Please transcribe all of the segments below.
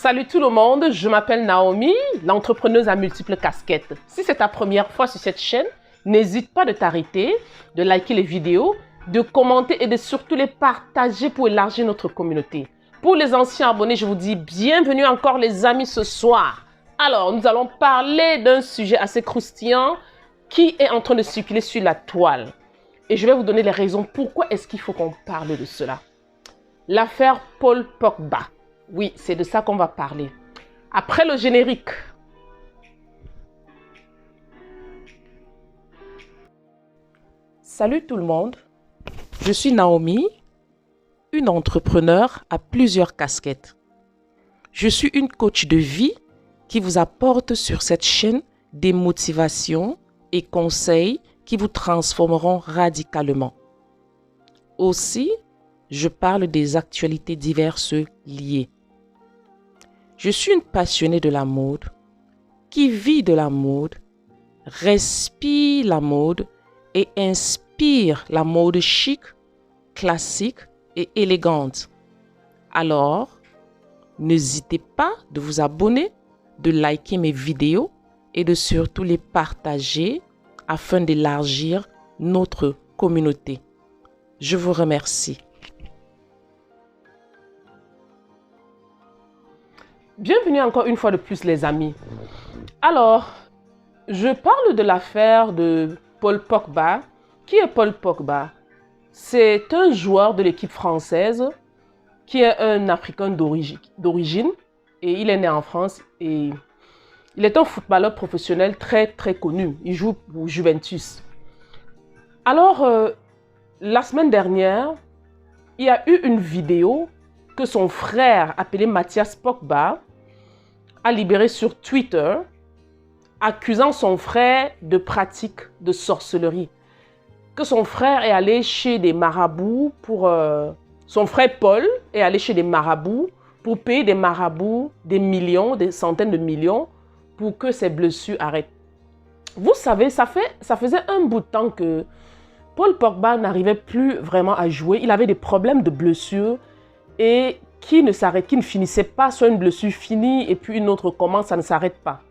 Salut tout le monde, je m'appelle Naomi, l'entrepreneuse à multiples casquettes. Si c'est ta première fois sur cette chaîne, n'hésite pas de t'arrêter, de liker les vidéos, de commenter et de surtout les partager pour élargir notre communauté. Pour les anciens abonnés, je vous dis bienvenue encore les amis ce soir. Alors, nous allons parler d'un sujet assez croustillant qui est en train de circuler sur la toile. Et je vais vous donner les raisons pourquoi est-ce qu'il faut qu'on parle de cela. L'affaire Paul Pogba. Oui, c'est de ça qu'on va parler. Après le générique. Salut tout le monde. Je suis Naomi, une entrepreneure à plusieurs casquettes. Je suis une coach de vie qui vous apporte sur cette chaîne des motivations et conseils qui vous transformeront radicalement. Aussi, je parle des actualités diverses liées. Je suis une passionnée de la mode, qui vit de la mode, respire la mode et inspire la mode chic, classique et élégante. Alors, n'hésitez pas de vous abonner, de liker mes vidéos et de surtout les partager afin d'élargir notre communauté. Je vous remercie. Bienvenue encore une fois de plus les amis. Alors, je parle de l'affaire de Paul Pogba. Qui est Paul Pogba? C'est un joueur de l'équipe française qui est un Africain d'origine et il est né en France et il est un footballeur professionnel très connu. Il joue pour Juventus. Alors, la semaine dernière, il y a eu une vidéo que son frère appelé Mathias Pogba a libéré sur Twitter, accusant son frère de pratique de sorcellerie. Que son frère est allé chez des marabouts pour... son frère Paul est allé chez des marabouts pour payer des marabouts des millions, des centaines de millions pour que ses blessures arrêtent. Vous savez, ça faisait un bout de temps que Paul Pogba n'arrivait plus vraiment à jouer. Il avait des problèmes de blessures et qui ne finissait pas, soit une blessure finie et puis une autre commence, ça ne s'arrête pas.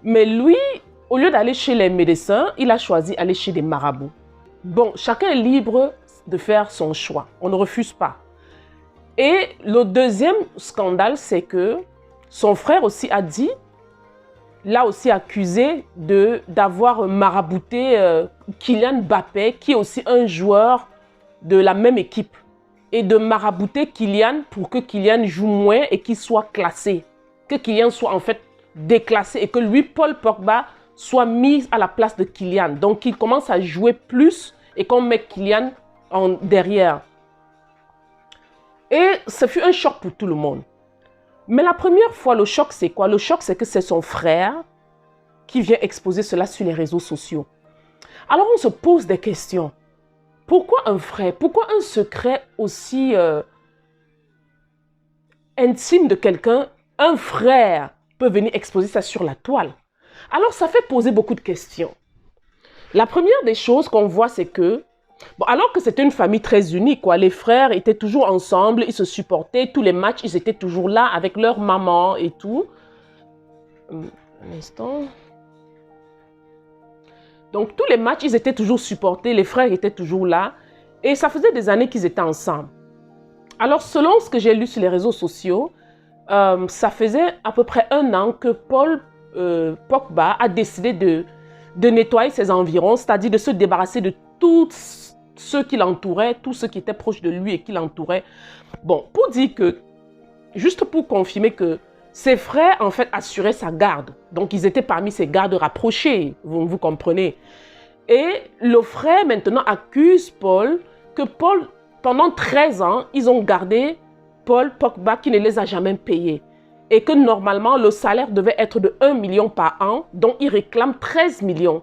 Mais lui, au lieu d'aller chez les médecins, il a choisi d'aller chez des marabouts. Bon, chacun est libre de faire son choix, on ne refuse pas. Et le deuxième scandale, c'est que son frère aussi a dit, l'a aussi accusé d'avoir marabouté Kylian Mbappé, qui est aussi un joueur de la même équipe, et de marabouter Kylian pour que Kylian joue moins et qu'il soit classé. Que Kylian soit en fait déclassé et que lui, Paul Pogba, soit mis à la place de Kylian. Donc, il commence à jouer plus et qu'on met Kylian derrière. Et ce fut un choc pour tout le monde. Mais la première fois, le choc, c'est quoi? Le choc, c'est que c'est son frère qui vient exposer cela sur les réseaux sociaux. Alors, on se pose des questions. Pourquoi un frère? Pourquoi un secret aussi intime de quelqu'un, un frère peut venir exposer ça sur la toile? Alors, ça fait poser beaucoup de questions. La première des choses qu'on voit, c'est que, bon, alors que c'était une famille très unie, quoi, les frères étaient toujours ensemble, ils se supportaient, tous les matchs, ils étaient toujours là avec leur maman et tout. Un instant. Donc, tous les matchs, ils étaient toujours supportés, les frères étaient toujours là. Et ça faisait des années qu'ils étaient ensemble. Alors, selon ce que j'ai lu sur les réseaux sociaux, ça faisait à peu près 1 an que Paul Pogba a décidé de nettoyer ses environs, c'est-à-dire de se débarrasser de tous ceux qui l'entouraient, tous ceux qui étaient proches de lui et qui l'entouraient. Bon, pour dire que, juste pour confirmer que ses frères, en fait, assuraient sa garde. Donc, ils étaient parmi ses gardes rapprochés, vous comprenez. Et le frère, maintenant, accuse Paul, que Paul, pendant 13 ans, ils ont gardé Paul Pogba qui ne les a jamais payés. Et que, normalement, le salaire devait être de 1 million par an, dont il réclame 13 millions.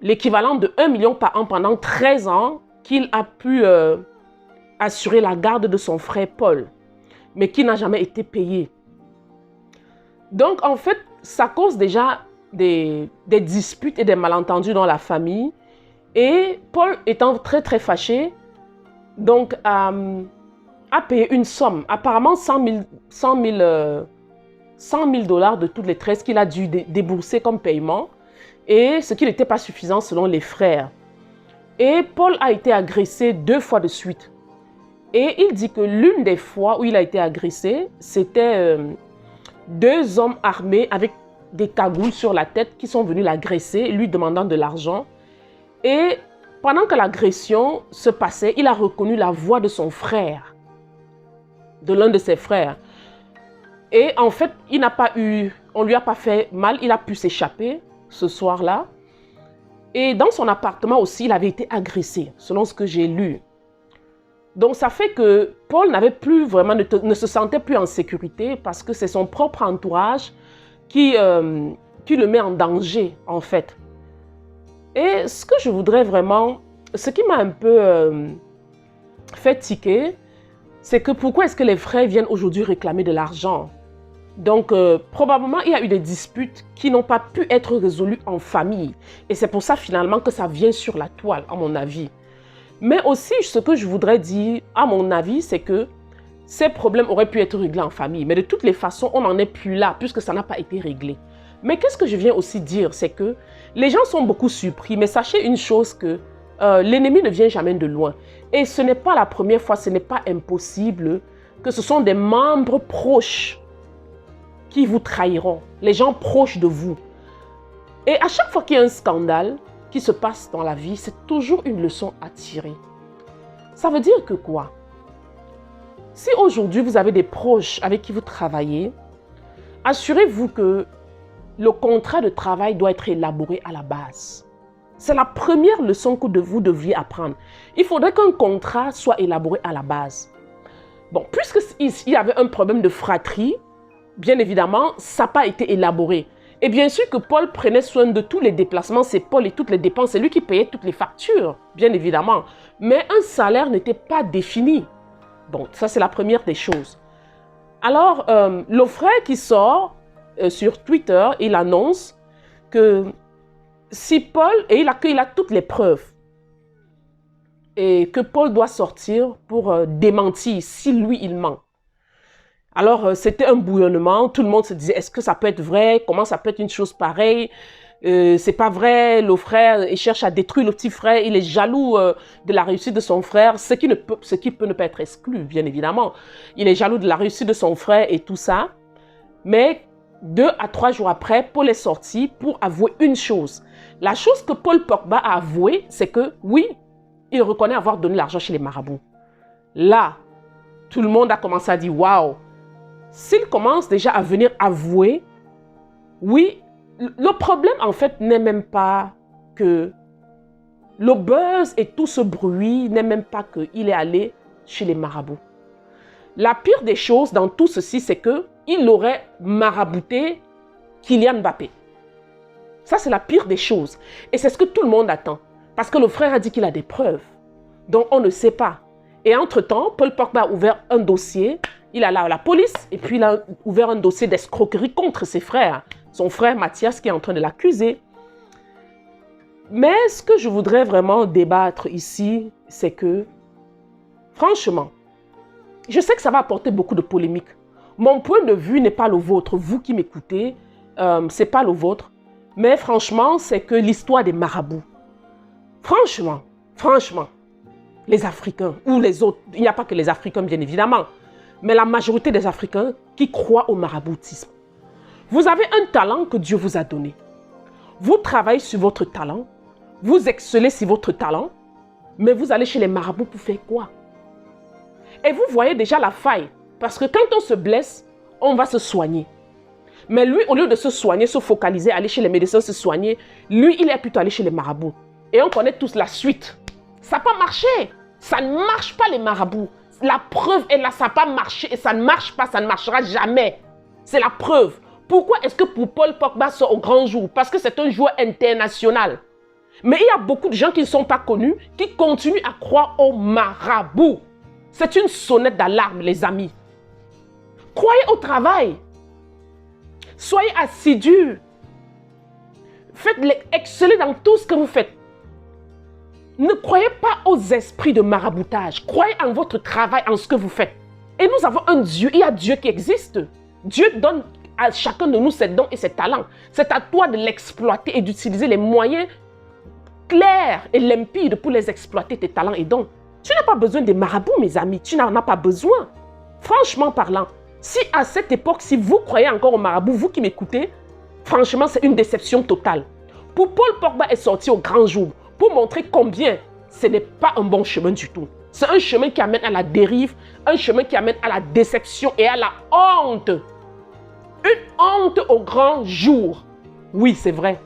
L'équivalent de 1 million par an pendant 13 ans qu'il a pu assurer la garde de son frère Paul, mais qui n'a jamais été payé. Donc, en fait, ça cause déjà des disputes et des malentendus dans la famille. Et Paul étant très fâché, donc a payé une somme, apparemment 100 000 $100 de toutes les tresses qu'il a dû débourser comme paiement, et ce qui n'était pas suffisant selon les frères. Et Paul a été agressé 2 fois de suite. Et il dit que l'une des fois où il a été agressé, c'était 2 hommes armés avec des cagoules sur la tête qui sont venus l'agresser, lui demandant de l'argent. Et pendant que l'agression se passait, il a reconnu la voix de son frère, de l'un de ses frères. Et en fait, on lui a pas fait mal, il a pu s'échapper ce soir-là. Et dans son appartement aussi, il avait été agressé, selon ce que j'ai lu. Donc ça fait que Paul n'avait plus vraiment, ne se sentait plus en sécurité parce que c'est son propre entourage qui le met en danger, en fait. Et ce que je voudrais vraiment, ce qui m'a un peu fait tiquer, c'est que pourquoi est-ce que les frères viennent aujourd'hui réclamer de l'argent? Donc, probablement, il y a eu des disputes qui n'ont pas pu être résolues en famille. Et c'est pour ça, finalement, que ça vient sur la toile, à mon avis. Mais aussi, ce que je voudrais dire, à mon avis, c'est que ces problèmes auraient pu être réglés en famille. Mais de toutes les façons, on n'en est plus là, puisque ça n'a pas été réglé. Mais qu'est-ce que je viens aussi dire? C'est que les gens sont beaucoup surpris. Mais sachez une chose, que l'ennemi ne vient jamais de loin. Et ce n'est pas la première fois, ce n'est pas impossible que ce sont des membres proches qui vous trahiront, les gens proches de vous. Et à chaque fois qu'il y a un scandale qui se passe dans la vie, c'est toujours une leçon à tirer. Ça veut dire que quoi? Si aujourd'hui vous avez des proches avec qui vous travaillez, assurez-vous que le contrat de travail doit être élaboré à la base. C'est la première leçon que vous devriez apprendre. Il faudrait qu'un contrat soit élaboré à la base. Bon, puisqu'il y avait un problème de fratrie, bien évidemment, ça n'a pas été élaboré. Et bien sûr que Paul prenait soin de tous les déplacements, c'est Paul et toutes les dépenses, c'est lui qui payait toutes les factures, bien évidemment. Mais un salaire n'était pas défini. Bon, ça c'est la première des choses. Alors, le frère qui sort sur Twitter, il annonce que si Paul, et il a toutes les preuves, et que Paul doit sortir pour démentir si lui il ment. Alors, c'était un bouillonnement. Tout le monde se disait, est-ce que ça peut être vrai? Comment ça peut être une chose pareille? C'est pas vrai. Le frère, il cherche à détruire le petit frère. Il est jaloux de la réussite de son frère, ce qui peut ne pas être exclu, bien évidemment. Il est jaloux de la réussite de son frère et tout ça. Mais 2 à 3 jours après, Paul est sorti pour avouer une chose. La chose que Paul Pogba a avouée, c'est que, oui, il reconnaît avoir donné l'argent chez les marabouts. Là, tout le monde a commencé à dire, waouh! S'il commence déjà à venir avouer, oui, le problème en fait n'est même pas que le buzz et tout ce bruit n'est même pas qu'il est allé chez les marabouts. La pire des choses dans tout ceci, c'est qu'il aurait marabouté Kylian Mbappé. Ça, c'est la pire des choses. Et c'est ce que tout le monde attend. Parce que le frère a dit qu'il a des preuves. Donc, on ne sait pas. Et entre-temps, Paul Pogba a ouvert un dossier. Il a là la police et puis il a ouvert un dossier d'escroquerie contre ses frères. Son frère Mathias qui est en train de l'accuser. Mais ce que je voudrais vraiment débattre ici, c'est que, franchement, je sais que ça va apporter beaucoup de polémiques. Mon point de vue n'est pas le vôtre. Vous qui m'écoutez, ce n'est pas le vôtre. Mais franchement, c'est que l'histoire des marabouts. Franchement, les Africains ou les autres, il n'y a pas que les Africains bien évidemment, mais la majorité des Africains qui croient au maraboutisme. Vous avez un talent que Dieu vous a donné. Vous travaillez sur votre talent, vous excellez sur votre talent, mais vous allez chez les marabouts pour faire quoi? Et vous voyez déjà la faille, parce que quand on se blesse, on va se soigner. Mais lui, au lieu de se soigner, se focaliser, aller chez les médecins, se soigner, lui, il est plutôt allé chez les marabouts. Et on connaît tous la suite. Ça n'a pas marché. Ça ne marche pas les marabouts. La preuve est là, ça n'a pas marché et ça ne marche pas, ça ne marchera jamais. C'est la preuve. Pourquoi est-ce que pour Paul Pogba sort au grand jour? Parce que c'est un joueur international. Mais il y a beaucoup de gens qui ne sont pas connus, qui continuent à croire aux marabouts. C'est une sonnette d'alarme, les amis. Croyez au travail. Soyez assidus. Faites exceller dans tout ce que vous faites. Ne croyez pas aux esprits de maraboutage. Croyez en votre travail, en ce que vous faites. Et nous avons un Dieu, il y a Dieu qui existe. Dieu donne à chacun de nous ses dons et ses talents. C'est à toi de l'exploiter et d'utiliser les moyens clairs et limpides pour les exploiter, tes talents et dons. Tu n'as pas besoin des marabouts, mes amis. Tu n'en as pas besoin. Franchement parlant, si à cette époque, si vous croyez encore aux marabouts, vous qui m'écoutez, franchement, c'est une déception totale. Pour Paul Pogba est sorti au grand jour pour montrer combien ce n'est pas un bon chemin du tout. C'est un chemin qui amène à la dérive, un chemin qui amène à la déception et à la honte. Une honte au grand jour. Oui, c'est vrai.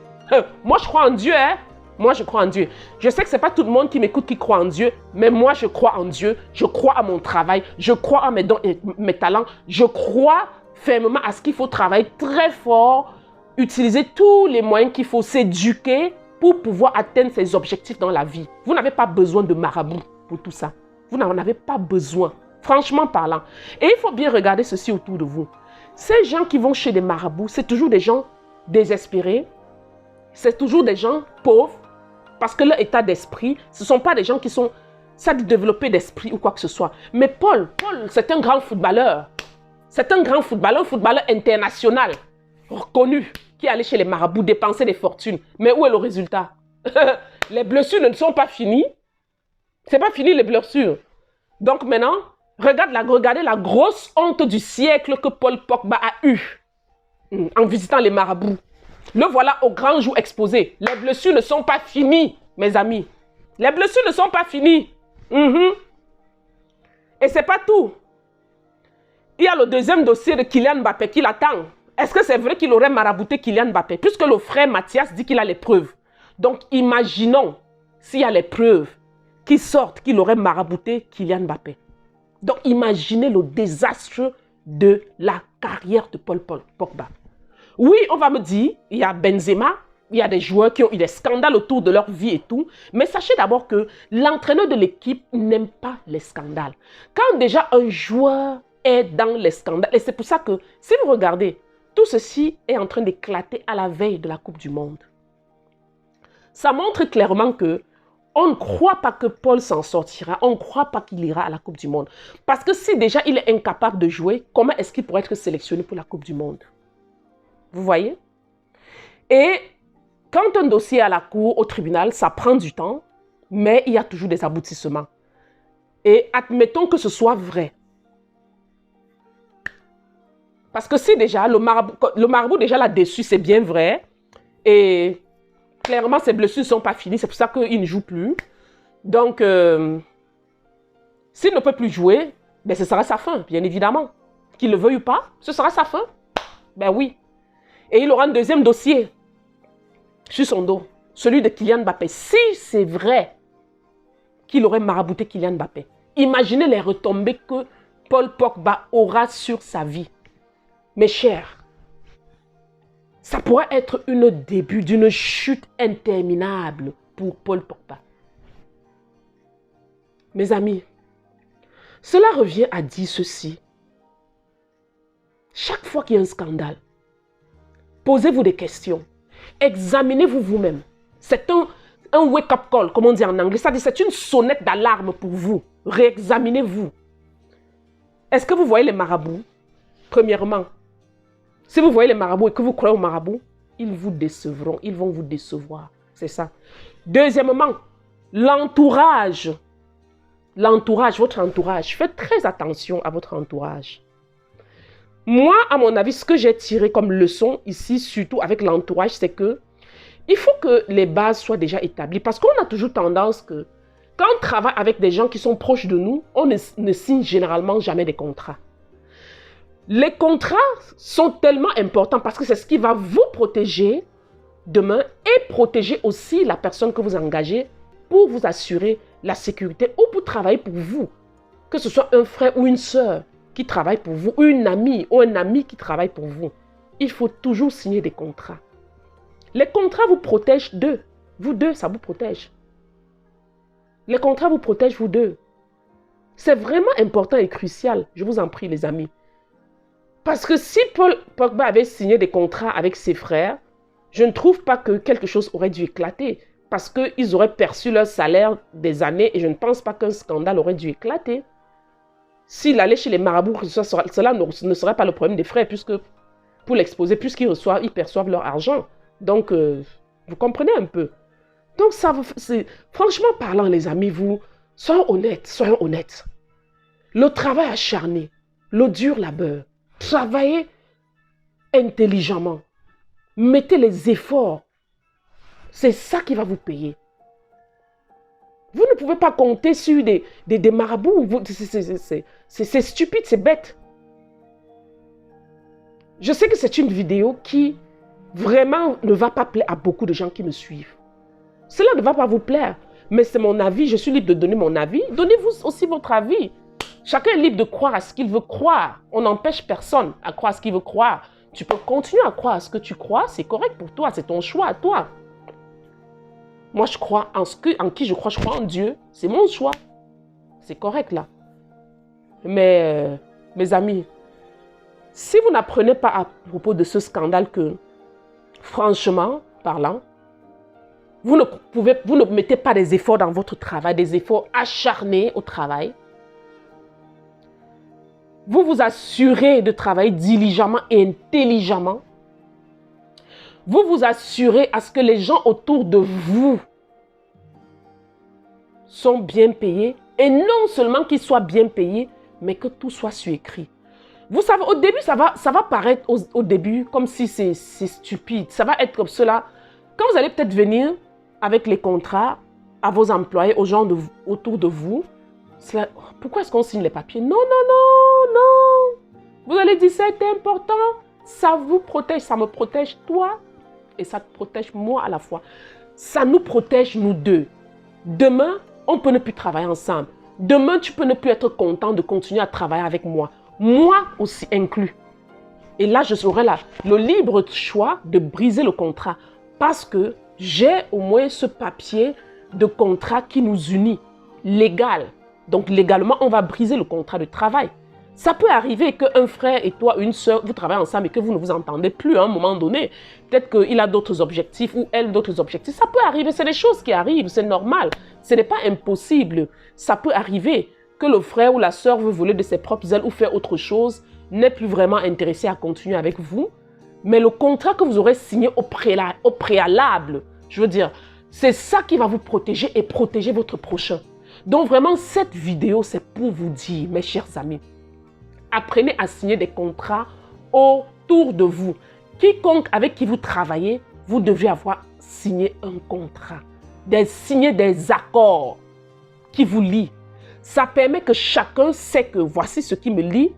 Moi, je crois en Dieu, hein. Moi, je crois en Dieu. Je sais que ce n'est pas tout le monde qui m'écoute qui croit en Dieu, mais moi, je crois en Dieu. Je crois à mon travail. Je crois à mes dons et mes talents. Je crois fermement à ce qu'il faut travailler très fort, utiliser tous les moyens qu'il faut, s'éduquer pour pouvoir atteindre ses objectifs dans la vie. Vous n'avez pas besoin de marabout pour tout ça. Vous n'en avez pas besoin, franchement parlant. Et il faut bien regarder ceci autour de vous. Ces gens qui vont chez des marabouts, c'est toujours des gens désespérés. C'est toujours des gens pauvres. Parce que leur état d'esprit, ce ne sont pas des gens qui sont ça de développer d'esprit ou quoi que ce soit. Mais Paul, c'est un grand footballeur. C'est un grand footballeur, un footballeur international, reconnu, qui est allé chez les marabouts dépenser des fortunes. Mais où est le résultat? Les blessures ne sont pas finies. Ce n'est pas fini les blessures. Donc maintenant, regardez la grosse honte du siècle que Paul Pogba a eue en visitant les marabouts. Le voilà au grand jour exposé. Les blessures ne sont pas finies, mes amis. Les blessures ne sont pas finies. Et ce n'est pas tout. Il y a le deuxième dossier de Kylian Mbappé qui l'attend. Est-ce que c'est vrai qu'il aurait marabouté Kylian Mbappé? Puisque le frère Mathias dit qu'il a les preuves. Donc imaginons s'il y a les preuves qui sortent qu'il aurait marabouté Kylian Mbappé. Donc imaginez le désastre de la carrière de Paul Pogba. Oui, on va me dire, il y a Benzema, il y a des joueurs qui ont eu des scandales autour de leur vie et tout. Mais sachez d'abord que l'entraîneur de l'équipe n'aime pas les scandales. Quand déjà un joueur est dans les scandales, et c'est pour ça que, si vous regardez, tout ceci est en train d'éclater à la veille de la Coupe du Monde. Ça montre clairement que on ne croit pas que Paul s'en sortira, on ne croit pas qu'il ira à la Coupe du Monde. Parce que si déjà il est incapable de jouer, comment est-ce qu'il pourrait être sélectionné pour la Coupe du Monde? Vous voyez? Et quand un dossier est à la cour, au tribunal, ça prend du temps, mais il y a toujours des aboutissements. Et admettons que ce soit vrai. Parce que si déjà, le marabout déjà l'a déçu, c'est bien vrai. Et clairement, ses blessures ne sont pas finies, c'est pour ça qu'il ne joue plus. Donc, s'il ne peut plus jouer, ben ce sera sa fin, bien évidemment. Qu'il le veuille ou pas, ce sera sa fin. Ben oui. Et il aura un deuxième dossier sur son dos, celui de Kylian Mbappé. Si c'est vrai qu'il aurait marabouté Kylian Mbappé, imaginez les retombées que Paul Pogba aura sur sa vie. Mes chers, ça pourrait être un début d'une chute interminable pour Paul Pogba. Mes amis, cela revient à dire ceci. Chaque fois qu'il y a un scandale, posez-vous des questions. Examinez-vous vous-même. C'est un wake-up call, comme on dit en anglais. C'est-à-dire c'est une sonnette d'alarme pour vous. Réexaminez-vous. Est-ce que vous voyez les marabouts? Premièrement, si vous voyez les marabouts et que vous croyez aux marabouts, ils vous décevront. Ils vont vous décevoir. C'est ça. Deuxièmement, l'entourage. L'entourage, votre entourage. Faites très attention à votre entourage. Moi, à mon avis, ce que j'ai tiré comme leçon ici, surtout avec l'entourage, c'est que il faut que les bases soient déjà établies. Parce qu'on a toujours tendance que quand on travaille avec des gens qui sont proches de nous, on ne signe généralement jamais des contrats. Les contrats sont tellement importants parce que c'est ce qui va vous protéger demain et protéger aussi la personne que vous engagez pour vous assurer la sécurité ou pour travailler pour vous. Que ce soit un frère ou une sœur qui travaille pour vous, ou une amie ou un ami qui travaille pour vous. Il faut toujours signer des contrats. Les contrats vous protègent d'eux. Vous deux, ça vous protège. Les contrats vous protègent vous deux. C'est vraiment important et crucial, je vous en prie les amis. Parce que si Paul Pogba avait signé des contrats avec ses frères, je ne trouve pas que quelque chose aurait dû éclater. Parce qu'ils auraient perçu leur salaire des années et je ne pense pas qu'un scandale aurait dû éclater. s'il allait chez les marabouts, cela ne serait pas le problème des frères, puisque pour l'exposer, ils perçoivent leur argent. Donc, vous comprenez un peu. Donc, franchement parlant, les amis, soyons honnêtes. Le travail acharné, le dur labeur, travaillez intelligemment, mettez les efforts. C'est ça qui va vous payer. Vous ne pouvez pas compter sur des marabouts. C'est stupide, c'est bête. Je sais que c'est une vidéo qui vraiment ne va pas plaire à beaucoup de gens qui me suivent. Cela ne va pas vous plaire, mais c'est mon avis. Je suis libre de donner mon avis. Donnez-vous aussi votre avis. Chacun est libre de croire à ce qu'il veut croire. On n'empêche personne à croire à ce qu'il veut croire. Tu peux continuer à croire à ce que tu crois. C'est correct pour toi. C'est ton choix à toi. Moi, je crois en qui je crois en Dieu. C'est mon choix. C'est correct là. Mais, mes amis, si vous n'apprenez pas à propos de ce scandale que, franchement parlant, vous ne mettez pas des efforts dans votre travail, des efforts acharnés au travail. Vous vous assurez de travailler diligemment et intelligemment. Vous vous assurez à ce que les gens autour de vous sont bien payés. Et non seulement qu'ils soient bien payés, mais que tout soit sur écrit. Vous savez, au début, ça va paraître au début comme si c'est stupide. Ça va être comme cela. Quand vous allez peut-être venir avec les contrats à vos employés, aux gens autour de vous, pourquoi est-ce qu'on signe les papiers? Non, non, non, non. Vous allez dire, c'est important. Ça vous protège, ça me protège toi et ça te protège moi à la fois. Ça nous protège nous deux. Demain, on peut ne plus travailler ensemble. Demain, tu peux ne plus être content de continuer à travailler avec moi. Moi aussi inclus. Et là, je serai là, le libre choix de briser le contrat. Parce que j'ai au moins ce papier de contrat qui nous unit, légal. Donc, légalement, on va briser le contrat de travail. Ça peut arriver qu'un frère et toi, une soeur, vous travaillez ensemble et que vous ne vous entendez plus à un moment donné. Peut-être qu'il a d'autres objectifs ou elle d'autres objectifs. Ça peut arriver, c'est des choses qui arrivent, c'est normal. Ce n'est pas impossible. Ça peut arriver que le frère ou la soeur veut voler de ses propres ailes ou faire autre chose, n'est plus vraiment intéressé à continuer avec vous. Mais le contrat que vous aurez signé au préalable, je veux dire, c'est ça qui va vous protéger et protéger votre prochain. Donc vraiment, cette vidéo, c'est pour vous dire, mes chers amis, apprenez à signer des contrats autour de vous. Quiconque avec qui vous travaillez, vous devez avoir signé un contrat, signer des accords qui vous lient. Ça permet que chacun sait que voici ce qui me lie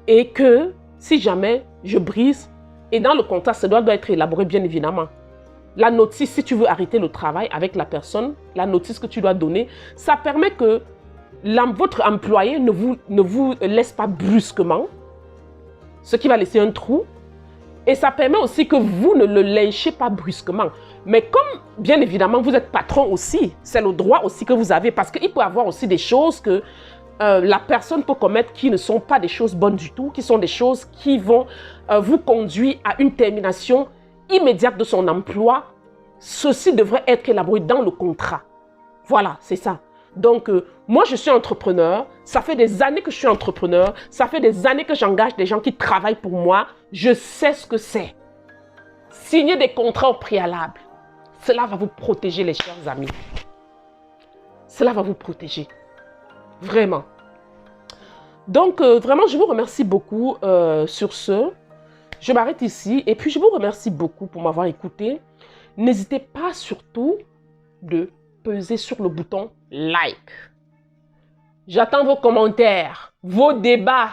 et que si jamais je brise, et dans le contrat, ça doit être élaboré bien évidemment. La notice, si tu veux arrêter le travail avec la personne, la notice que tu dois donner, ça permet que votre employé ne vous laisse pas brusquement, ce qui va laisser un trou. Et ça permet aussi que vous ne le lynchez pas brusquement. Mais comme, bien évidemment, vous êtes patron aussi, c'est le droit aussi que vous avez. Parce qu'il peut y avoir aussi des choses que la personne peut commettre qui ne sont pas des choses bonnes du tout, qui sont des choses qui vont vous conduire à une termination immédiate de son emploi. Ceci devrait être élaboré dans le contrat. Voilà, c'est ça. Donc, moi, je suis entrepreneur. Ça fait des années que je suis entrepreneur. Ça fait des années que j'engage des gens qui travaillent pour moi. Je sais ce que c'est. Signer des contrats au préalable. Cela va vous protéger, les chers amis. Cela va vous protéger. Vraiment. Donc, vraiment, je vous remercie beaucoup sur ce. Je m'arrête ici. Et puis, je vous remercie beaucoup pour m'avoir écouté. N'hésitez pas surtout de peser sur le bouton like. J'attends vos commentaires, vos débats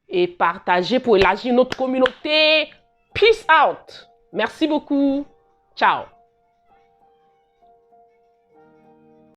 et partagez pour élargir notre communauté. Peace out. Merci beaucoup. Ciao.